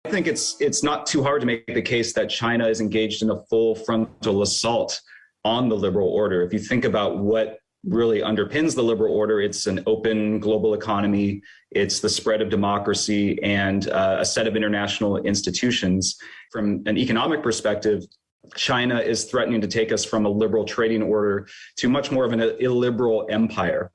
think it's not too hard to make the case that China is engaged in a full frontal assault on the liberal order. If you think about what really underpins the liberal order, it's an open global economy, it's the spread of democracy, and a set of international institutions. From an economic perspective, China is threatening to take us from a liberal trading order to much more of an illiberal empire.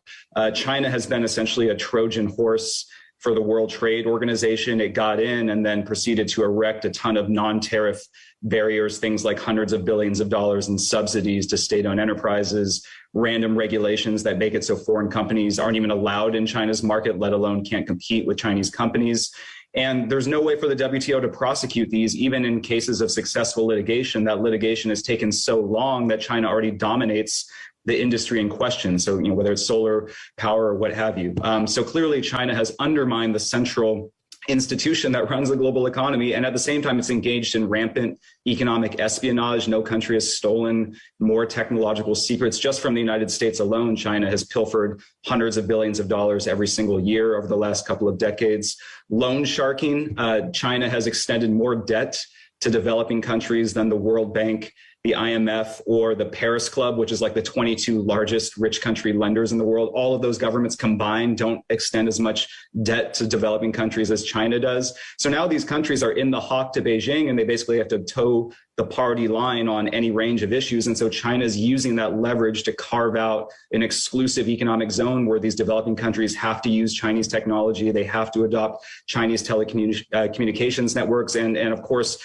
China has been essentially a Trojan horse for the World Trade Organization. It got in and then proceeded to erect a ton of non-tariff barriers, things like hundreds of billions of dollars in subsidies to state-owned enterprises, random regulations that make it so foreign companies aren't even allowed in China's market, let alone can't compete with Chinese companies. And there's no way for the WTO to prosecute these, even in cases of successful litigation. That litigation has taken so long that China already dominates the industry in question. So, whether it's solar power or what have you. So clearly China has undermined the central institution that runs the global economy. And at the same time, it's engaged in rampant economic espionage. No country has stolen more technological secrets. Just from the United States alone, China has pilfered hundreds of billions of dollars every single year over the last couple of decades. Loan sharking, China has extended more debt to developing countries than the World Bank, the IMF, or the Paris Club, which is like the 22 largest rich country lenders in the world. All of those governments combined don't extend as much debt to developing countries as China does. So now these countries are in the hawk to Beijing, and they basically have to toe the party line on any range of issues. And so China is using that leverage to carve out an exclusive economic zone where these developing countries have to use Chinese technology. They have to adopt Chinese telecommunications networks and of course,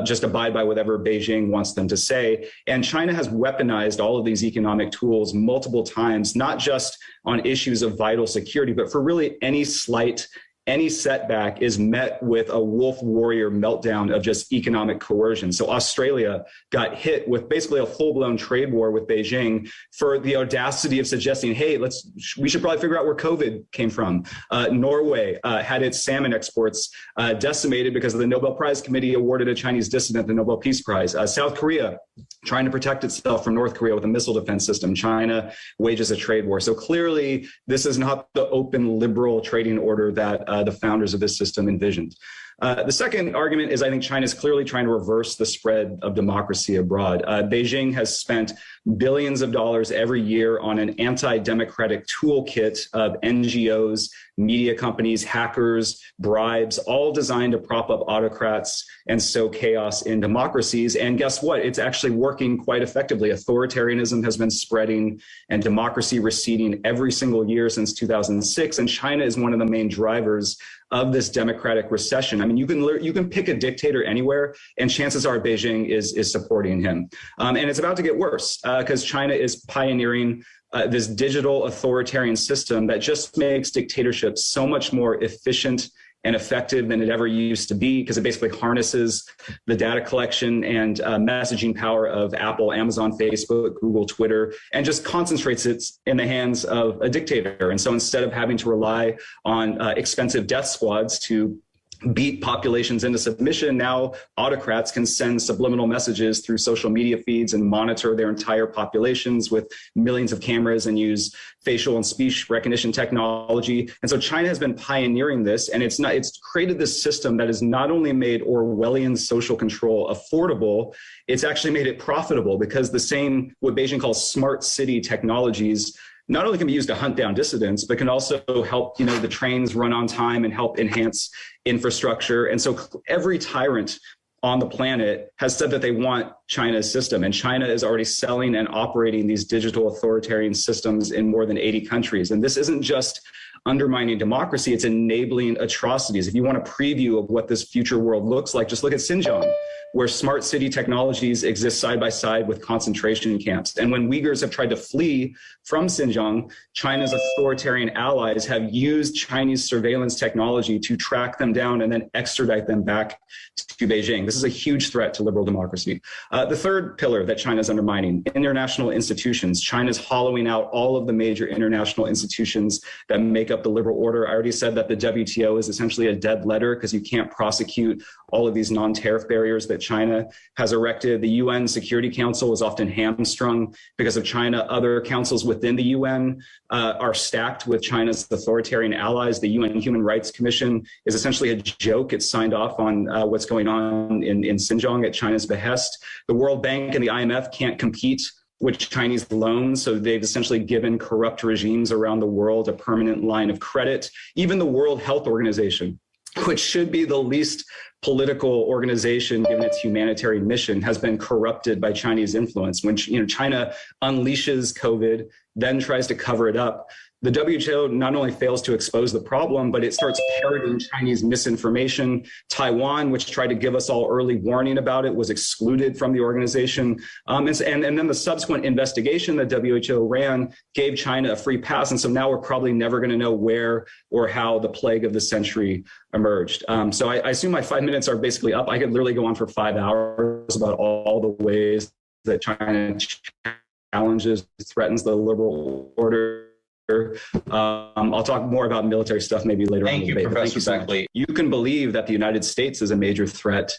just abide by whatever Beijing wants them to say. And China has weaponized all of these economic tools multiple times, not just on issues of vital security, but for really any slight, any setback is met with a wolf warrior meltdown of just economic coercion. So Australia got hit with basically a full-blown trade war with Beijing for the audacity of suggesting, hey, we should probably figure out where COVID came from. Norway had its salmon exports decimated because the Nobel Prize Committee awarded a Chinese dissident the Nobel Peace Prize. South Korea trying to protect itself from North Korea with a missile defense system. China wages a trade war. So clearly, this is not the open liberal trading order that the founders of this system envisioned. The second argument is I think China is clearly trying to reverse the spread of democracy abroad. Beijing has spent billions of dollars every year on an anti-democratic toolkit of NGOs, media companies, hackers, bribes, all designed to prop up autocrats and sow chaos in democracies. And guess what? It's actually working quite effectively. Authoritarianism has been spreading and democracy receding every single year since 2006. And China is one of the main drivers of this democratic recession. I mean, you can pick a dictator anywhere, and chances are Beijing is supporting him. And it's about to get worse because China is pioneering this digital authoritarian system that just makes dictatorships so much more efficient and effective than it ever used to be, because it basically harnesses the data collection and messaging power of Apple, Amazon, Facebook, Google, Twitter, and just concentrates it in the hands of a dictator. And so instead of having to rely on expensive death squads to beat populations into submission, now autocrats can send subliminal messages through social media feeds and monitor their entire populations with millions of cameras and use facial and speech recognition technology. And so China has been pioneering this, and it's created this system that has not only made Orwellian social control affordable, it's actually made it profitable, because the same, what Beijing calls smart city technologies, not only can be used to hunt down dissidents, but can also help, the trains run on time and help enhance infrastructure. And so every tyrant on the planet has said that they want China's system. And China is already selling and operating these digital authoritarian systems in more than 80 countries. And this isn't just undermining democracy, it's enabling atrocities. If you want a preview of what this future world looks like, just look at Xinjiang, where smart city technologies exist side by side with concentration camps. And when Uyghurs have tried to flee from Xinjiang, China's authoritarian allies have used Chinese surveillance technology to track them down and then extradite them back to Beijing. This is a huge threat to liberal democracy. The third pillar that China is undermining, international institutions. China's hollowing out all of the major international institutions that make up the liberal order. I already said that the WTO is essentially a dead letter because you can't prosecute all of these non-tariff barriers that China has erected. The UN Security Council is often hamstrung because of China. Other councils within the UN are stacked with China's authoritarian allies. The UN Human Rights Commission is essentially a joke. It's signed off on what's going on in Xinjiang at China's behest. The World Bank and the IMF can't compete with Chinese loans. So they've essentially given corrupt regimes around the world a permanent line of credit. Even the World Health Organization, which should be the least political organization given its humanitarian mission, has been corrupted by Chinese influence. When China unleashes COVID, then tries to cover it up, the WHO not only fails to expose the problem, but it starts parroting Chinese misinformation. Taiwan, which tried to give us all early warning about it, was excluded from the organization. And then the subsequent investigation that WHO ran gave China a free pass. And so now we're probably never going to know where or how the plague of the century emerged. So I assume my 5 minutes are basically up. I could literally go on for 5 hours about all the ways that China challenges, threatens the liberal order. I'll talk more about military stuff maybe later on in the debate. Professor Beckley. You can believe that the United States is a major threat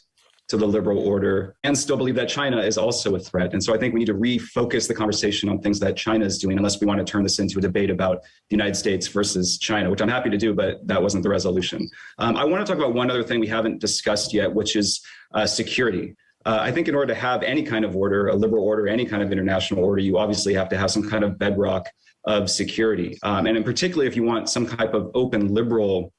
to the liberal order and still believe that China is also a threat. And so I think we need to refocus the conversation on things that China is doing, unless we want to turn this into a debate about the United States versus China, which I'm happy to do, but that wasn't the resolution. I want to talk about one other thing we haven't discussed yet, which is security. I think in order to have any kind of order, a liberal order, any kind of international order, you obviously have to have some kind of bedrock of security. And in particular, if you want some type of open liberal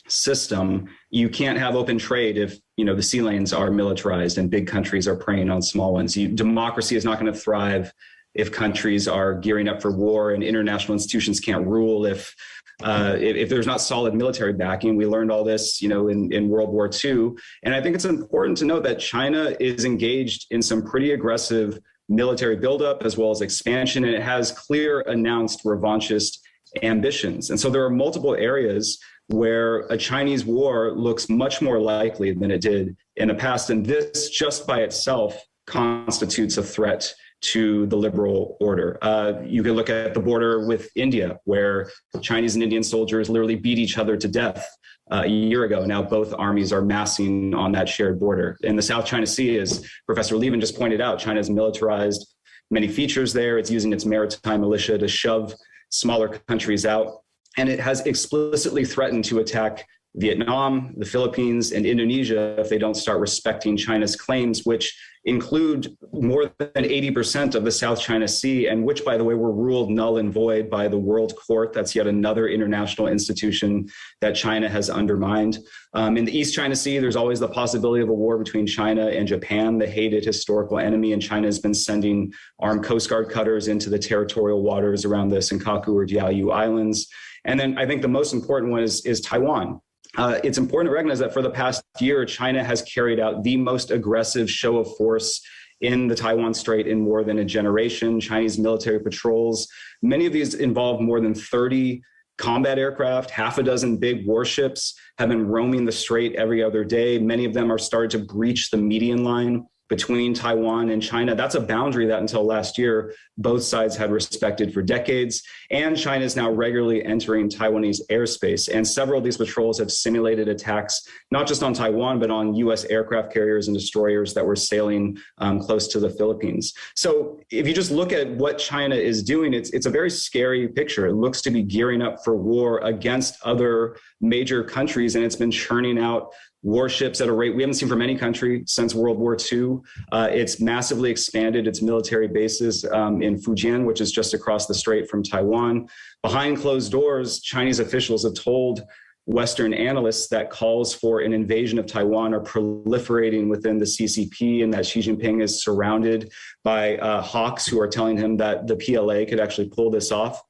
system, you can't have open trade if the sea lanes are militarized and big countries are preying on small ones. Democracy is not going to thrive if countries are gearing up for war, and international institutions can't rule if there's not solid military backing. We learned all this, in World War II. And I think it's important to note that China is engaged in some pretty aggressive military buildup as well as expansion, and it has clear announced revanchist ambitions. And so there are multiple areas where a Chinese war looks much more likely than it did in the past. And this just by itself constitutes a threat to the liberal order. You can look at the border with India, where Chinese and Indian soldiers literally beat each other to death a year ago. Now both armies are massing on that shared border. In the South China Sea, as Professor Levin just pointed out, China has militarized many features there. It's using its maritime militia to shove smaller countries out. And it has explicitly threatened to attack Vietnam, the Philippines, and Indonesia if they don't start respecting China's claims, which include more than 80% of the South China Sea, and which, by the way, were ruled null and void by the World Court. That's yet another international institution that China has undermined. In the East China Sea, there's always the possibility of a war between China and Japan, the hated historical enemy, and China has been sending armed Coast Guard cutters into the territorial waters around the Senkaku or Diaoyu Islands. And then I think the most important one is Taiwan. It's important to recognize that for the past year, China has carried out the most aggressive show of force in the Taiwan Strait in more than a generation. Chinese military patrols, many of these involve more than 30 combat aircraft, half a dozen big warships have been roaming the strait every other day. Many of them are starting to breach the median line between Taiwan and China. That's a boundary that until last year, both sides had respected for decades. And China is now regularly entering Taiwanese airspace. And several of these patrols have simulated attacks, not just on Taiwan, but on US aircraft carriers and destroyers that were sailing close to the Philippines. So if you just look at what China is doing, it's a very scary picture. It looks to be gearing up for war against other major countries, and it's been churning out warships at a rate we haven't seen from any country since World War II. It's massively expanded its military bases in Fujian, which is just across the strait from Taiwan. Behind closed doors, Chinese officials have told Western analysts that calls for an invasion of Taiwan are proliferating within the CCP, and that Xi Jinping is surrounded by hawks who are telling him that the PLA could actually pull this off.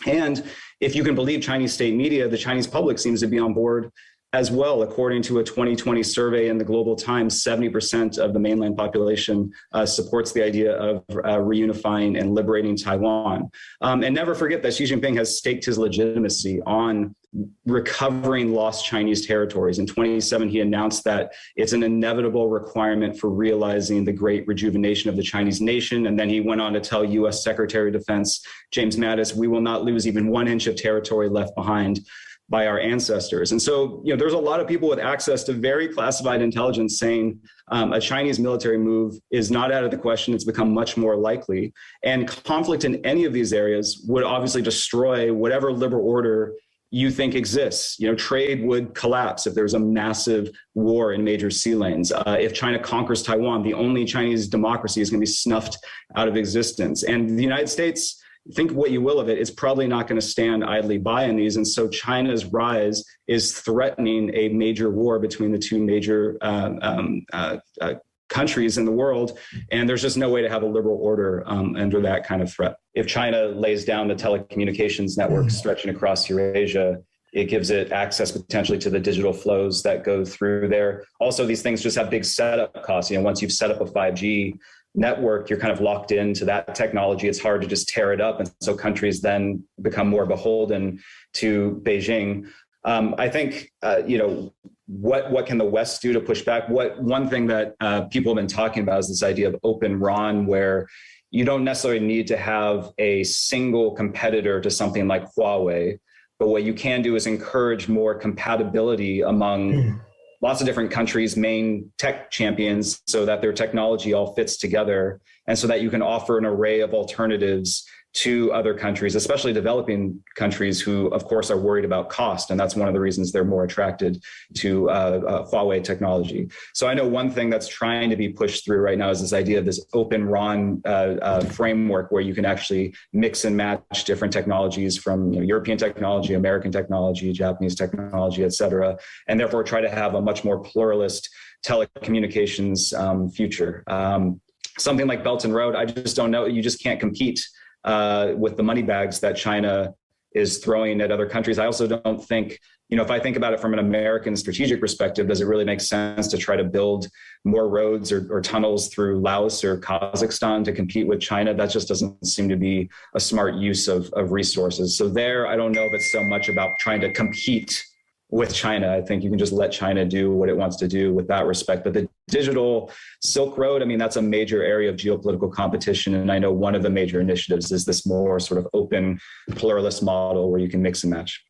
And if you can believe Chinese state media, the Chinese public seems to be on board as well. According to a 2020 survey in the Global Times, 70% of the mainland population supports the idea of reunifying and liberating Taiwan. And never forget that Xi Jinping has staked his legitimacy on recovering lost Chinese territories. In 2017, he announced that it's an inevitable requirement for realizing the great rejuvenation of the Chinese nation. And then he went on to tell U.S. Secretary of Defense James Mattis, we will not lose even 1 inch of territory left behind by our ancestors. And so, there's a lot of people with access to very classified intelligence saying a Chinese military move is not out of the question. It's become much more likely. And conflict in any of these areas would obviously destroy whatever liberal order you think exists. Trade would collapse if there's a massive war in major sea lanes. If China conquers Taiwan, the only Chinese democracy is going to be snuffed out of existence. And the United States, think what you will of it, it's probably not going to stand idly by in these. And so China's rise is threatening a major war between the two major countries in the world. And there's just no way to have a liberal order under that kind of threat. If China lays down the telecommunications network stretching across Eurasia, it gives it access potentially to the digital flows that go through there. Also, these things just have big setup costs. Once you've set up a 5G network, you're kind of locked into that technology. It's hard to just tear it up. And so countries then become more beholden to Beijing. I think, what can the West do to push back? One thing that people have been talking about is this idea of open RAN, where you don't necessarily need to have a single competitor to something like Huawei, but what you can do is encourage more compatibility among lots of different countries' main tech champions so that their technology all fits together and so that you can offer an array of alternatives to other countries, especially developing countries who, of course, are worried about cost. And that's one of the reasons they're more attracted to Huawei technology. So I know one thing that's trying to be pushed through right now is this idea of this open RAN framework where you can actually mix and match different technologies from European technology, American technology, Japanese technology, et cetera, and therefore try to have a much more pluralist telecommunications future. Something like Belt and Road, I just don't know. You just can't compete with the money bags that China is throwing at other countries. I also don't think, if I think about it from an American strategic perspective, does it really make sense to try to build more roads or tunnels through Laos or Kazakhstan to compete with China? That just doesn't seem to be a smart use of resources. So there, I don't know if it's so much about trying to compete with China. I think you can just let China do what it wants to do with that respect. But the digital Silk Road, that's a major area of geopolitical competition. And I know one of the major initiatives is this more sort of open pluralist model where you can mix and match.